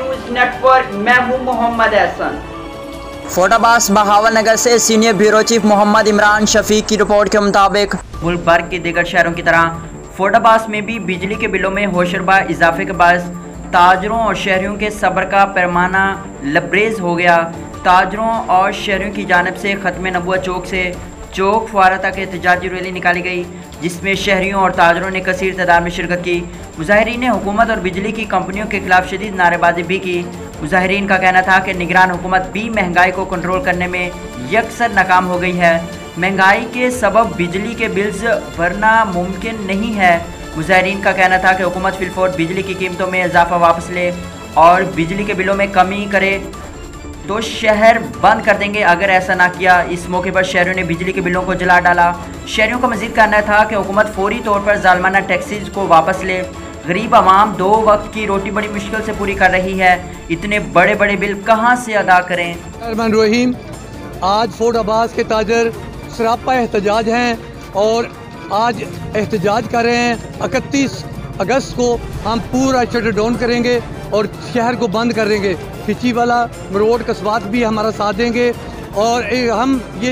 News network, मैं हूं मोहम्मद एहसन। फोटाबास बहावलनगर से senior bureau chief Mohammad Imran Shafiq की रिपोर्ट के मुताबिक मुल्क भर के दीगर शहरों की तरह फोटाबास में भी बिजली के बिलों में होशरबा इजाफे के बाद ताजरों और शहरियों के सब्र का पैमाना लबरेज हो गया। ताजरों और शहरियों की जानिब से ख़त्म नबुवत चौक से चौक फुआरा तक एहतजाजी रैली निकाली गई, जिसमें शहरियों और ताजरों ने कसीर तादाद में शिरकत की। मुजाहिरीन ने हुकूमत और बिजली की कंपनियों के खिलाफ शदीद नारेबाजी भी की। मुजाहिरीन का कहना था कि निगरान हुकूमत भी महंगाई को कंट्रोल करने में यकसर नाकाम हो गई है। महंगाई के सबब बिजली के बिल्स भरना मुमकिन नहीं है। मुजाहिरीन का कहना था कि हुकूमत फिलफौर बिजली की कीमतों में इजाफा वापस ले और बिजली के बिलों में कमी करे तो शहर बंद कर देंगे अगर ऐसा ना किया। इस मौके पर शहरियों ने बिजली के बिलों को जला डाला। शहरियों का मजीद कहना था कि हुकूमत फौरी तौर पर जालमाना टैक्सीज को वापस ले। गरीब आवाम 2 वक्त की रोटी बड़ी मुश्किल से पूरी कर रही है, इतने बड़े बड़े बिल कहाँ से अदा करें। रहीम, आज फोटाबास के ताजर सरापा एहतजाज हैं और आज एहतजाज कर रहे हैं। 31 अगस्त को हम पूरा शटर डाउन करेंगे और शहर को बंद कर देंगे। खिची वाला रोड कस्बात भी हमारा साथ देंगे और हम ये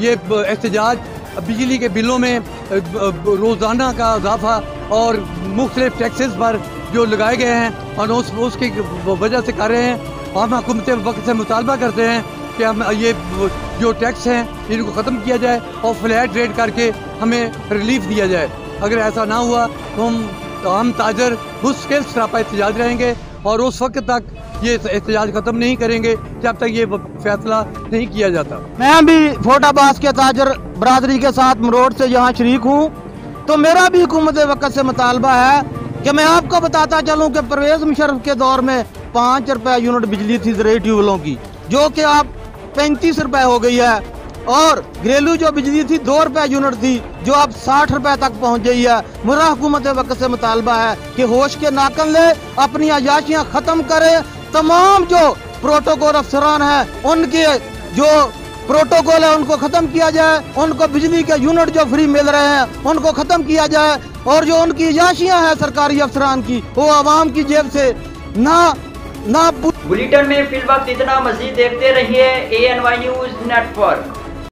एहतजाज बिजली के बिलों में रोज़ाना का इजाफा और मुख्तलिफ टैक्सेस पर जो लगाए गए हैं और उसकी वजह से कर रहे हैं। हम हुकूमत वक्त से मुतालबा करते हैं कि हम ये जो टैक्स हैं इनको ख़त्म किया जाए और फ्लैट रेट करके हमें रिलीफ दिया जाए। अगर ऐसा ना हुआ तो हम ताजर मुश्किल सरापा एहतजाज रहेंगे और उस वक्त तक ये एहतजाज ख़त्म नहीं करेंगे जब तक ये फैसला नहीं किया जाता। मैं भी फोटाबास के ताजर बरादरी के साथ मरोड़ से यहाँ शरीक हूँ, तो मेरा भी हुकूमत वक्त से मुतालबा है कि मैं आपको बताता चलूँ कि परवेज़ मुशर्रफ के दौर में 5 रुपए यूनिट बिजली थी ज़रूरी ट्यूबवेलों की, जो कि अब 35 रुपए हो गई है, और घरेलू जो बिजली थी 2 रुपए यूनिट थी, जो अब 60 रुपए तक पहुंच गई है। मेरा हुकूमत वक्त से मुतालबा है कि होश के नाकन ले, अपनी अयाशियाँ ख़त्म करे। तमाम जो प्रोटोकॉल अफसरान हैं उनके जो प्रोटोकॉल है उनको ख़त्म किया जाए, उनको बिजली के यूनिट जो फ्री मिल रहे हैं उनको ख़त्म किया जाए, और जो उनकी अयाशियाँ हैं सरकारी अफसरान की वो आवाम की जेब से ना। बुलेटिन में फिल वक्त इतना, मजीद देखते रहिए ANY न्यूज नेटवर्क।